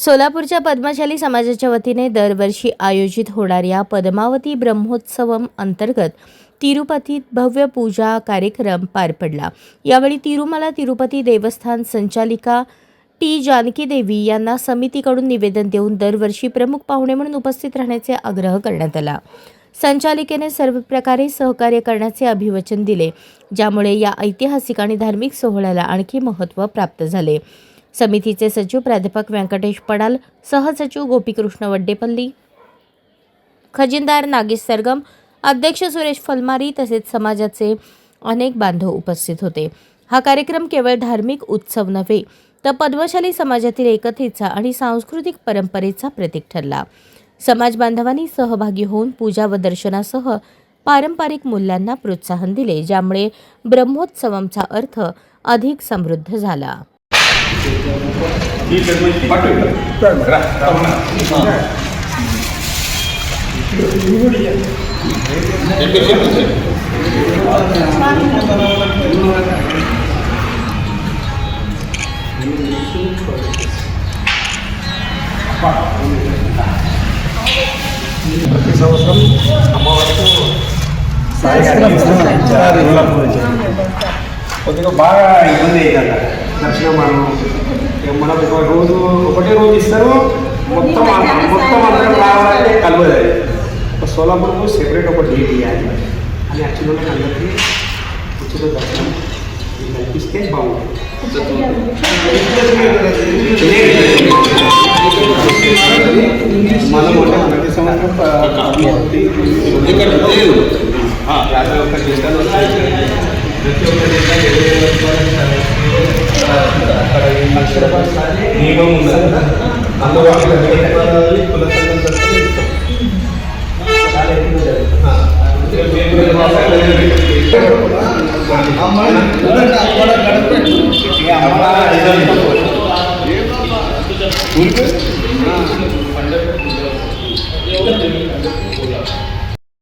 सोलापूरच्या पद्मशाली समाजाच्या वतीने दरवर्षी आयोजित होणाऱ्या पद्मावती ब्रह्मोत्सवम अंतर्गत तिरुपतीत भव्य पूजा कार्यक्रम पार पडला। यावेळी तिरुमला तिरुपती देवस्थान संचालिका टी जानकी देवी यांना समितीकडून निवेदन देऊन दरवर्षी प्रमुख पाहुणे म्हणून उपस्थित राहण्याचे आग्रह करण्यात आला। संचालिकेने सर्व प्रकारे सहकार्य करण्याचे अभिवचन दिले, ज्यामुळे या ऐतिहासिक आणि धार्मिक सोहळ्याला आणखी महत्त्व प्राप्त झाले। समितीचे सचिव प्राध्यापक व्यंकटेश पडाल, सहसचिव गोपीकृष्ण वड्डेपल्ली, खजिनदार नागेश सरगम, अध्यक्ष सुरेश फलमारी तसेच समाजाचे अनेक बांधव उपस्थित होते। हा कार्यक्रम केवळ धार्मिक उत्सव नव्हे तर पद्मशाली समाजातील एकतेचा आणि सांस्कृतिक परंपरेचा प्रतीक ठरला। समाज बांधवांनी सहभागी होऊन पूजा व दर्शनासह पारंपरिक मूल्यांना प्रोत्साहन दिले, ज्यामुळे ब्रह्मोत्सवमचा अर्थ अधिक समृद्ध झाला। ప్రతి సంవత్సరం అమ్మవారికి కొద్దిగా బాగా ఇబ్బంది అవుతుంది దర్శనం మనకు ఒకటే రోజు ఇస్తారు, మొత్తం అందరం రావాలంటే కలవదు। సోలాపూర్కు సెపరేట్ ఒక డేట్ ఇవ్వాలి అని యాక్చువల్గా అందరికీ ఉచిత దర్శనం కల్పిస్తే బాగుంటుంది। మనం ప్రతి సంవత్సరం యాభై ఒక్క జిల్లాలో ప్రతి ఒక్క జిల్లా 20,000 అక్కడ ₹1,00,000 నియమం ఉన్నది కదా, అందులో అక్కడ కుల సంఘం